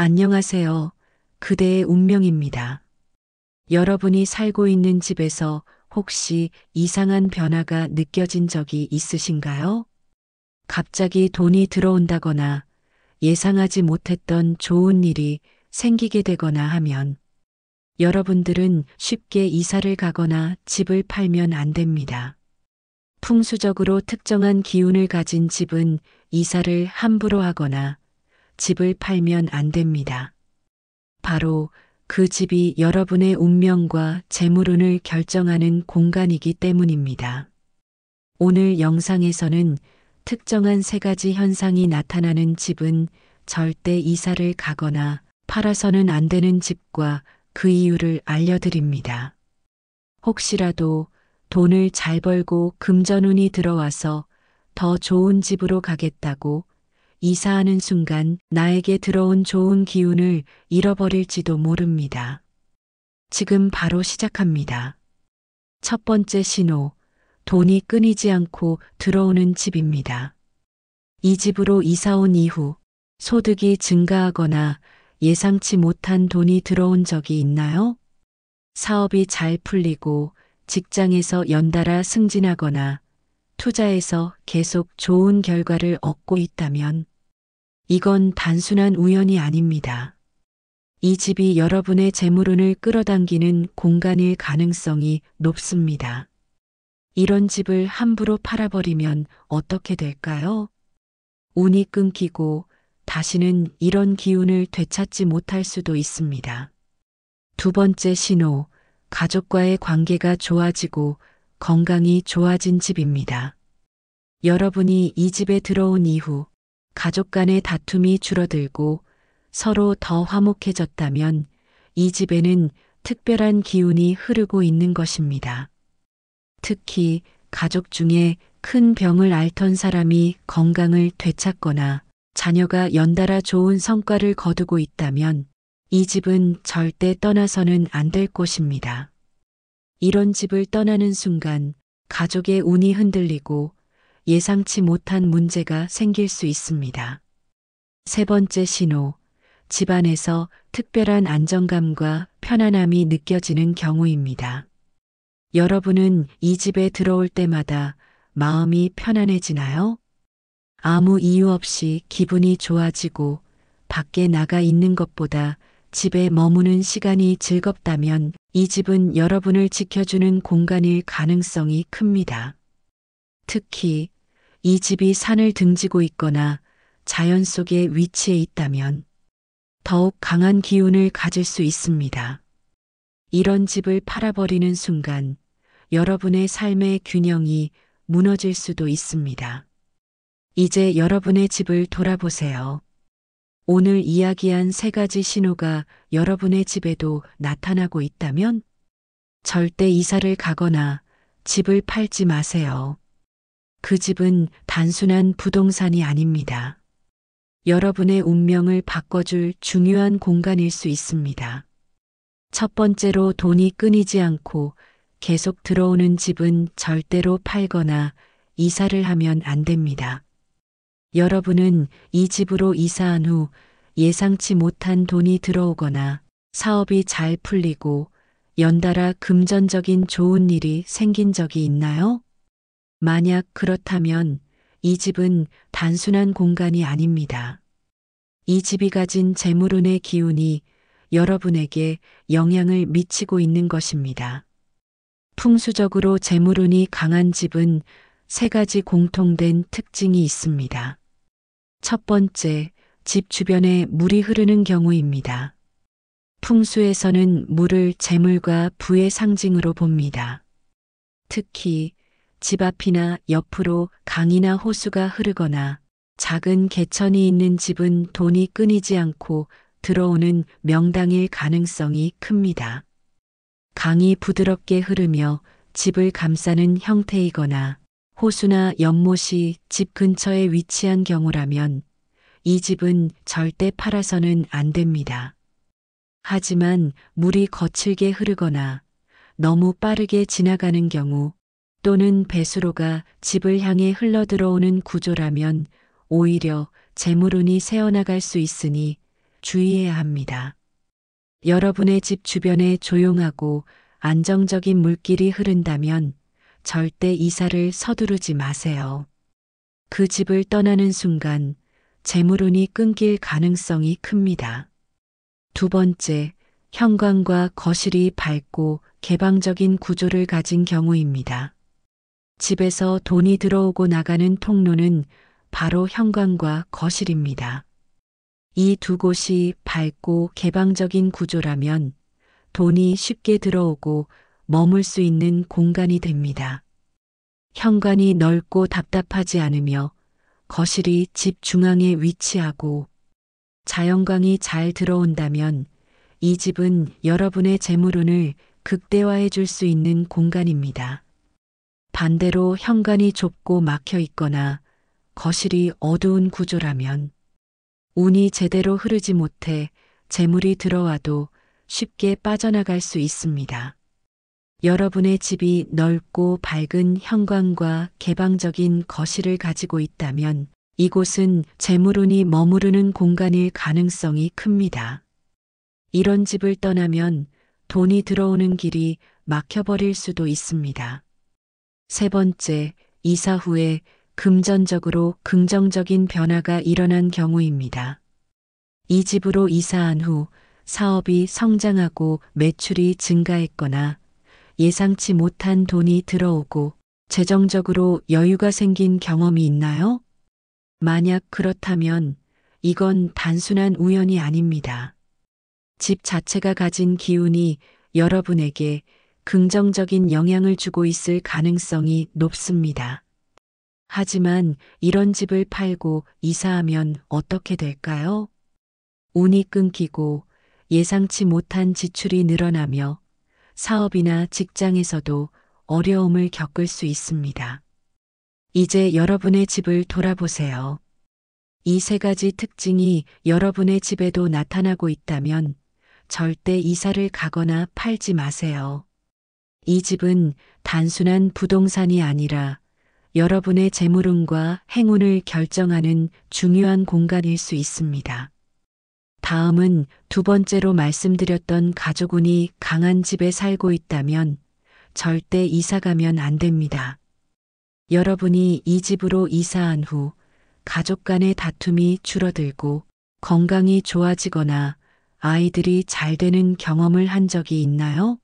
안녕하세요. 그대의 운명입니다. 여러분이 살고 있는 집에서 혹시 이상한 변화가 느껴진 적이 있으신가요? 갑자기 돈이 들어온다거나 예상하지 못했던 좋은 일이 생기게 되거나 하면 여러분들은 쉽게 이사를 가거나 집을 팔면 안 됩니다. 풍수적으로 특정한 기운을 가진 집은 이사를 함부로 하거나 집을 팔면 안 됩니다. 바로 그 집이 여러분의 운명과 재물운을 결정하는 공간이기 때문입니다. 오늘 영상에서는 특정한 세 가지 현상이 나타나는 집은 절대 이사를 가거나 팔아서는 안 되는 집과 그 이유를 알려드립니다. 혹시라도 돈을 잘 벌고 금전운이 들어와서 더 좋은 집으로 가겠다고 이사하는 순간 나에게 들어온 좋은 기운을 잃어버릴지도 모릅니다. 지금 바로 시작합니다. 첫 번째 신호, 돈이 끊이지 않고 들어오는 집입니다. 이 집으로 이사 온 이후 소득이 증가하거나 예상치 못한 돈이 들어온 적이 있나요? 사업이 잘 풀리고 직장에서 연달아 승진하거나 투자해서 계속 좋은 결과를 얻고 있다면 이건 단순한 우연이 아닙니다. 이 집이 여러분의 재물운을 끌어당기는 공간일 가능성이 높습니다. 이런 집을 함부로 팔아버리면 어떻게 될까요? 운이 끊기고 다시는 이런 기운을 되찾지 못할 수도 있습니다. 두 번째 신호, 가족과의 관계가 좋아지고 건강이 좋아진 집입니다. 여러분이 이 집에 들어온 이후 가족 간의 다툼이 줄어들고 서로 더 화목해졌다면 이 집에는 특별한 기운이 흐르고 있는 것입니다. 특히 가족 중에 큰 병을 앓던 사람이 건강을 되찾거나 자녀가 연달아 좋은 성과를 거두고 있다면 이 집은 절대 떠나서는 안 될 곳입니다. 이런 집을 떠나는 순간 가족의 운이 흔들리고 예상치 못한 문제가 생길 수 있습니다. 세 번째 신호, 집안에서 특별한 안정감과 편안함이 느껴지는 경우입니다. 여러분은 이 집에 들어올 때마다 마음이 편안해지나요? 아무 이유 없이 기분이 좋아지고 밖에 나가 있는 것보다 집에 머무는 시간이 즐겁다면 이 집은 여러분을 지켜주는 공간일 가능성이 큽니다. 특히 이 집이 산을 등지고 있거나 자연 속에 위치해 있다면 더욱 강한 기운을 가질 수 있습니다. 이런 집을 팔아버리는 순간 여러분의 삶의 균형이 무너질 수도 있습니다. 이제 여러분의 집을 돌아보세요. 오늘 이야기한 세 가지 신호가 여러분의 집에도 나타나고 있다면 절대 이사를 가거나 집을 팔지 마세요. 그 집은 단순한 부동산이 아닙니다. 여러분의 운명을 바꿔줄 중요한 공간일 수 있습니다. 첫 번째로 돈이 끊이지 않고 계속 들어오는 집은 절대로 팔거나 이사를 하면 안 됩니다. 여러분은 이 집으로 이사한 후 예상치 못한 돈이 들어오거나 사업이 잘 풀리고 연달아 금전적인 좋은 일이 생긴 적이 있나요? 만약 그렇다면 이 집은 단순한 공간이 아닙니다. 이 집이 가진 재물운의 기운이 여러분에게 영향을 미치고 있는 것입니다. 풍수적으로 재물운이 강한 집은 세 가지 공통된 특징이 있습니다. 첫 번째, 집 주변에 물이 흐르는 경우입니다. 풍수에서는 물을 재물과 부의 상징으로 봅니다. 특히 집 앞이나 옆으로 강이나 호수가 흐르거나 작은 개천이 있는 집은 돈이 끊이지 않고 들어오는 명당일 가능성이 큽니다. 강이 부드럽게 흐르며 집을 감싸는 형태이거나 호수나 연못이 집 근처에 위치한 경우라면 이 집은 절대 팔아서는 안 됩니다. 하지만 물이 거칠게 흐르거나 너무 빠르게 지나가는 경우 또는 배수로가 집을 향해 흘러들어오는 구조라면 오히려 재물운이 새어나갈 수 있으니 주의해야 합니다. 여러분의 집 주변에 조용하고 안정적인 물길이 흐른다면 절대 이사를 서두르지 마세요. 그 집을 떠나는 순간 재물운이 끊길 가능성이 큽니다. 두 번째, 현관과 거실이 밝고 개방적인 구조를 가진 경우입니다. 집에서 돈이 들어오고 나가는 통로는 바로 현관과 거실입니다. 이 두 곳이 밝고 개방적인 구조라면 돈이 쉽게 들어오고 머물 수 있는 공간이 됩니다. 현관이 넓고 답답하지 않으며 거실이 집 중앙에 위치하고 자연광이 잘 들어온다면 이 집은 여러분의 재물운을 극대화해 줄 수 있는 공간입니다. 반대로 현관이 좁고 막혀 있거나 거실이 어두운 구조라면 운이 제대로 흐르지 못해 재물이 들어와도 쉽게 빠져나갈 수 있습니다. 여러분의 집이 넓고 밝은 현관과 개방적인 거실을 가지고 있다면 이곳은 재물운이 머무르는 공간일 가능성이 큽니다. 이런 집을 떠나면 돈이 들어오는 길이 막혀버릴 수도 있습니다. 세 번째, 이사 후에 금전적으로 긍정적인 변화가 일어난 경우입니다. 이 집으로 이사한 후 사업이 성장하고 매출이 증가했거나 예상치 못한 돈이 들어오고 재정적으로 여유가 생긴 경험이 있나요? 만약 그렇다면 이건 단순한 우연이 아닙니다. 집 자체가 가진 기운이 여러분에게 긍정적인 영향을 주고 있을 가능성이 높습니다. 하지만 이런 집을 팔고 이사하면 어떻게 될까요? 운이 끊기고 예상치 못한 지출이 늘어나며 사업이나 직장에서도 어려움을 겪을 수 있습니다. 이제 여러분의 집을 돌아보세요. 이 세 가지 특징이 여러분의 집에도 나타나고 있다면 절대 이사를 가거나 팔지 마세요. 이 집은 단순한 부동산이 아니라 여러분의 재물운과 행운을 결정하는 중요한 공간일 수 있습니다. 다음은 두 번째로 말씀드렸던 가족운이 강한 집에 살고 있다면 절대 이사 가면 안 됩니다. 여러분이 이 집으로 이사한 후 가족 간의 다툼이 줄어들고 건강이 좋아지거나 아이들이 잘 되는 경험을 한 적이 있나요?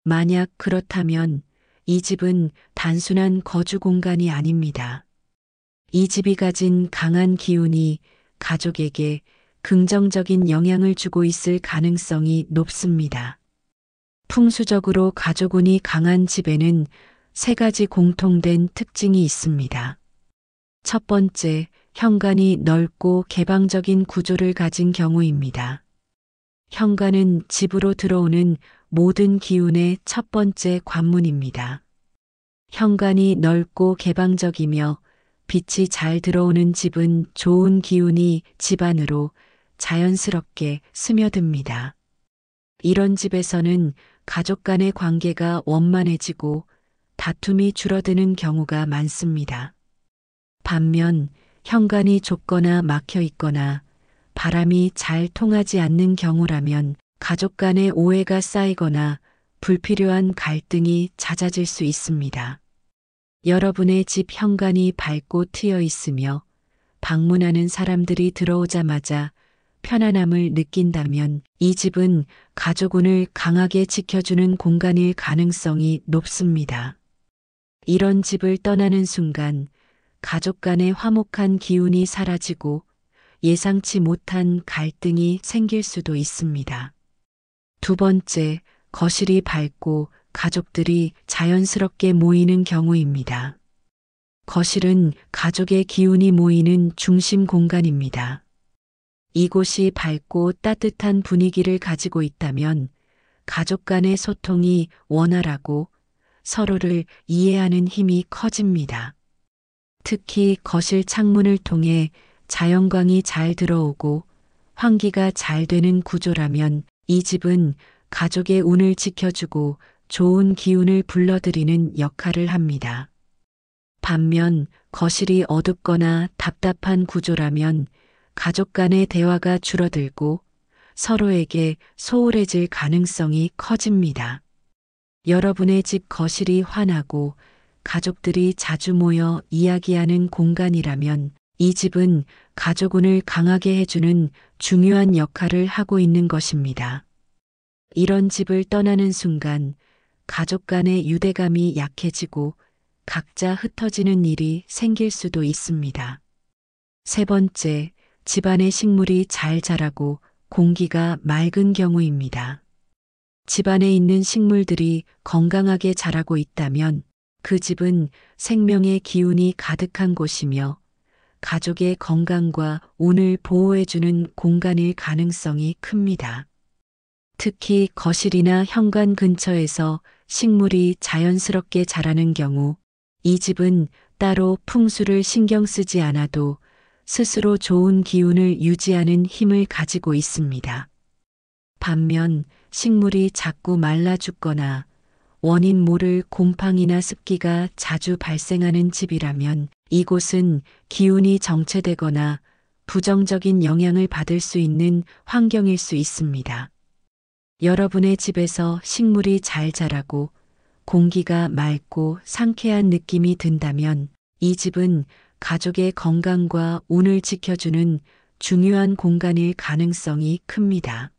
만약 그렇다면 이 집은 단순한 거주 공간이 아닙니다. 이 집이 가진 강한 기운이 가족에게 긍정적인 영향을 주고 있을 가능성이 높습니다. 풍수적으로 가족운이 강한 집에는 세 가지 공통된 특징이 있습니다. 첫 번째, 현관이 넓고 개방적인 구조를 가진 경우입니다. 현관은 집으로 들어오는 모든 기운의 첫 번째 관문입니다. 현관이 넓고 개방적이며 빛이 잘 들어오는 집은 좋은 기운이 집 안으로 자연스럽게 스며듭니다. 이런 집에서는 가족 간의 관계가 원만해지고 다툼이 줄어드는 경우가 많습니다. 반면 현관이 좁거나 막혀 있거나 바람이 잘 통하지 않는 경우라면 가족 간의 오해가 쌓이거나 불필요한 갈등이 잦아질 수 있습니다. 여러분의 집 현관이 밝고 트여 있으며 방문하는 사람들이 들어오자마자 편안함을 느낀다면 이 집은 가족운을 강하게 지켜주는 공간일 가능성이 높습니다. 이런 집을 떠나는 순간 가족 간의 화목한 기운이 사라지고 예상치 못한 갈등이 생길 수도 있습니다. 두 번째, 거실이 밝고 가족들이 자연스럽게 모이는 경우입니다. 거실은 가족의 기운이 모이는 중심 공간입니다. 이곳이 밝고 따뜻한 분위기를 가지고 있다면 가족 간의 소통이 원활하고 서로를 이해하는 힘이 커집니다. 특히 거실 창문을 통해 자연광이 잘 들어오고 환기가 잘 되는 구조라면 이 집은 가족의 운을 지켜주고 좋은 기운을 불러들이는 역할을 합니다. 반면 거실이 어둡거나 답답한 구조라면 가족 간의 대화가 줄어들고 서로에게 소홀해질 가능성이 커집니다. 여러분의 집 거실이 환하고 가족들이 자주 모여 이야기하는 공간이라면 이 집은 가족운을 강하게 해주는 중요한 역할을 하고 있는 것입니다. 이런 집을 떠나는 순간 가족 간의 유대감이 약해지고 각자 흩어지는 일이 생길 수도 있습니다. 세 번째, 집안의 식물이 잘 자라고 공기가 맑은 경우입니다. 집안에 있는 식물들이 건강하게 자라고 있다면 그 집은 생명의 기운이 가득한 곳이며 가족의 건강과 운을 보호해주는 공간일 가능성이 큽니다. 특히 거실이나 현관 근처에서 식물이 자연스럽게 자라는 경우 이 집은 따로 풍수를 신경 쓰지 않아도 스스로 좋은 기운을 유지하는 힘을 가지고 있습니다. 반면 식물이 자꾸 말라 죽거나 원인 모를 곰팡이나 습기가 자주 발생하는 집이라면 이곳은 기운이 정체되거나 부정적인 영향을 받을 수 있는 환경일 수 있습니다. 여러분의 집에서 식물이 잘 자라고 공기가 맑고 상쾌한 느낌이 든다면 이 집은 가족의 건강과 운을 지켜주는 중요한 공간일 가능성이 큽니다.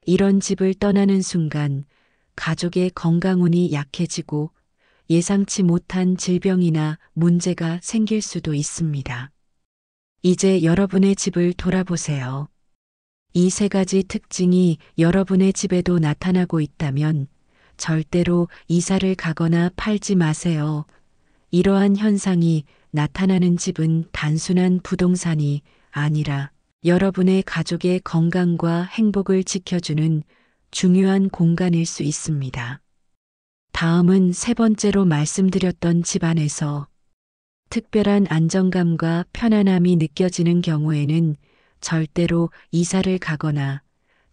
이런 집을 떠나는 순간 가족의 건강운이 약해지고 예상치 못한 질병이나 문제가 생길 수도 있습니다. 이제 여러분의 집을 돌아보세요. 이 세 가지 특징이 여러분의 집에도 나타나고 있다면 절대로 이사를 가거나 팔지 마세요. 이러한 현상이 나타나는 집은 단순한 부동산이 아니라 여러분의 가족의 건강과 행복을 지켜주는 중요한 공간일 수 있습니다. 다음은 세 번째로 말씀드렸던 집안에서 특별한 안정감과 편안함이 느껴지는 경우에는 절대로 이사를 가거나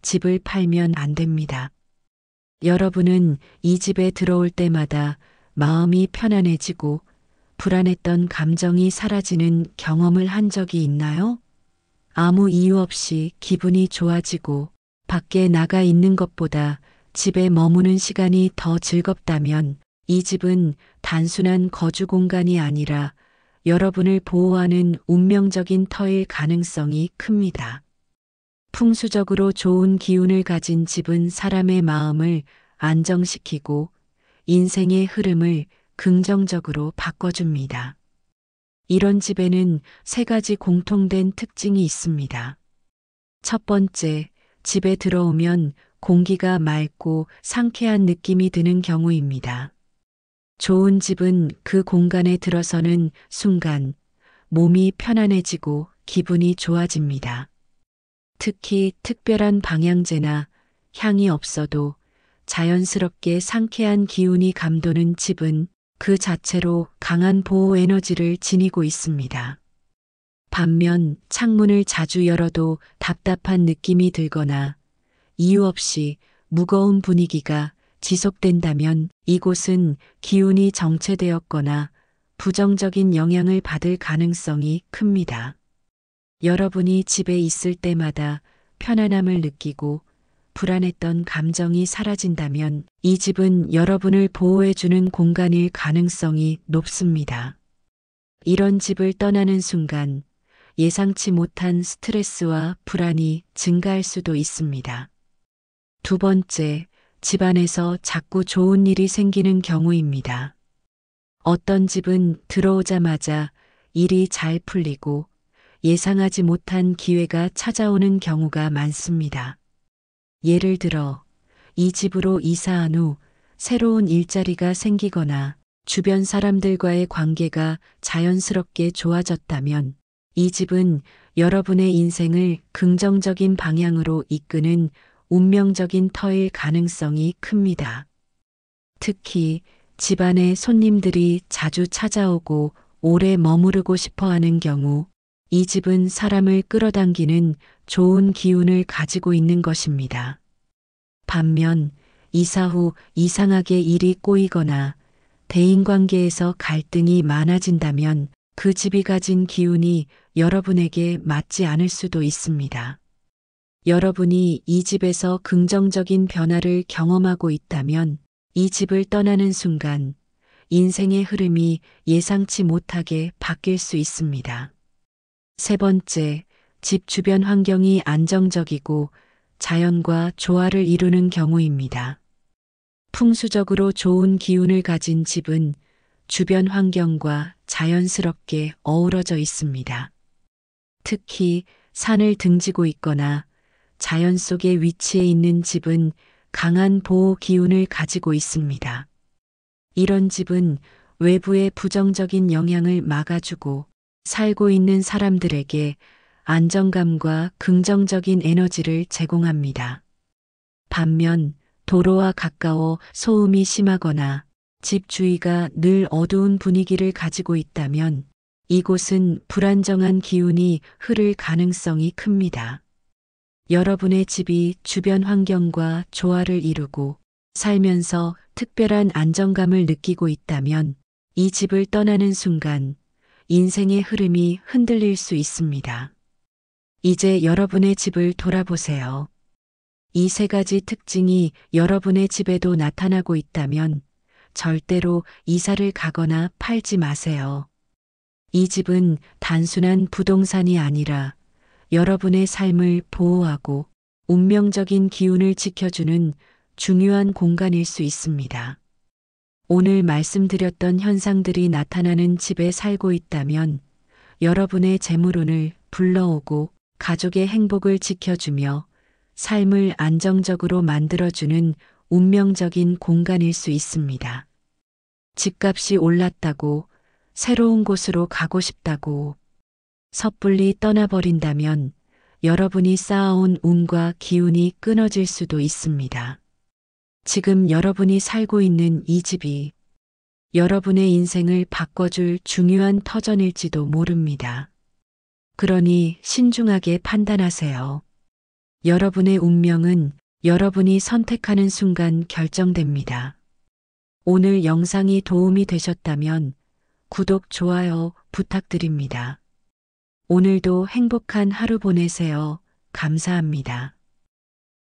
집을 팔면 안 됩니다. 여러분은 이 집에 들어올 때마다 마음이 편안해지고 불안했던 감정이 사라지는 경험을 한 적이 있나요? 아무 이유 없이 기분이 좋아지고 밖에 나가 있는 것보다 집에 머무는 시간이 더 즐겁다면 이 집은 단순한 거주 공간이 아니라 여러분을 보호하는 운명적인 터일 가능성이 큽니다. 풍수적으로 좋은 기운을 가진 집은 사람의 마음을 안정시키고 인생의 흐름을 긍정적으로 바꿔줍니다. 이런 집에는 세 가지 공통된 특징이 있습니다. 첫 번째, 집에 들어오면 공기가 맑고 상쾌한 느낌이 드는 경우입니다. 좋은 집은 그 공간에 들어서는 순간 몸이 편안해지고 기분이 좋아집니다. 특히 특별한 방향제나 향이 없어도 자연스럽게 상쾌한 기운이 감도는 집은 그 자체로 강한 보호 에너지를 지니고 있습니다. 반면 창문을 자주 열어도 답답한 느낌이 들거나 이유 없이 무거운 분위기가 지속된다면 이곳은 기운이 정체되었거나 부정적인 영향을 받을 가능성이 큽니다. 여러분이 집에 있을 때마다 편안함을 느끼고 불안했던 감정이 사라진다면 이 집은 여러분을 보호해주는 공간일 가능성이 높습니다. 이런 집을 떠나는 순간 예상치 못한 스트레스와 불안이 증가할 수도 있습니다. 두 번째, 집안에서 자꾸 좋은 일이 생기는 경우입니다. 어떤 집은 들어오자마자 일이 잘 풀리고 예상하지 못한 기회가 찾아오는 경우가 많습니다. 예를 들어, 이 집으로 이사한 후 새로운 일자리가 생기거나 주변 사람들과의 관계가 자연스럽게 좋아졌다면 이 집은 여러분의 인생을 긍정적인 방향으로 이끄는 운명적인 터일 가능성이 큽니다. 특히 집안에 손님들이 자주 찾아오고 오래 머무르고 싶어 하는 경우 이 집은 사람을 끌어당기는 좋은 기운을 가지고 있는 것입니다. 반면 이사 후 이상하게 일이 꼬이거나 대인관계에서 갈등이 많아진다면 그 집이 가진 기운이 여러분에게 맞지 않을 수도 있습니다. 여러분이 이 집에서 긍정적인 변화를 경험하고 있다면 이 집을 떠나는 순간 인생의 흐름이 예상치 못하게 바뀔 수 있습니다. 세 번째, 집 주변 환경이 안정적이고 자연과 조화를 이루는 경우입니다. 풍수적으로 좋은 기운을 가진 집은 주변 환경과 자연스럽게 어우러져 있습니다. 특히 산을 등지고 있거나 자연 속에 위치해 있는 집은 강한 보호 기운을 가지고 있습니다. 이런 집은 외부의 부정적인 영향을 막아주고 살고 있는 사람들에게 안정감과 긍정적인 에너지를 제공합니다. 반면 도로와 가까워 소음이 심하거나 집 주위가 늘 어두운 분위기를 가지고 있다면 이곳은 불안정한 기운이 흐를 가능성이 큽니다. 여러분의 집이 주변 환경과 조화를 이루고 살면서 특별한 안정감을 느끼고 있다면 이 집을 떠나는 순간 인생의 흐름이 흔들릴 수 있습니다. 이제 여러분의 집을 돌아보세요. 이 세 가지 특징이 여러분의 집에도 나타나고 있다면 절대로 이사를 가거나 팔지 마세요. 이 집은 단순한 부동산이 아니라 여러분의 삶을 보호하고 운명적인 기운을 지켜주는 중요한 공간일 수 있습니다. 오늘 말씀드렸던 현상들이 나타나는 집에 살고 있다면 여러분의 재물운을 불러오고 가족의 행복을 지켜주며 삶을 안정적으로 만들어주는 운명적인 공간일 수 있습니다. 집값이 올랐다고 새로운 곳으로 가고 싶다고 섣불리 떠나버린다면 여러분이 쌓아온 운과 기운이 끊어질 수도 있습니다. 지금 여러분이 살고 있는 이 집이 여러분의 인생을 바꿔줄 중요한 터전일지도 모릅니다. 그러니 신중하게 판단하세요. 여러분의 운명은 여러분이 선택하는 순간 결정됩니다. 오늘 영상이 도움이 되셨다면 구독, 좋아요 부탁드립니다. 오늘도 행복한 하루 보내세요. 감사합니다.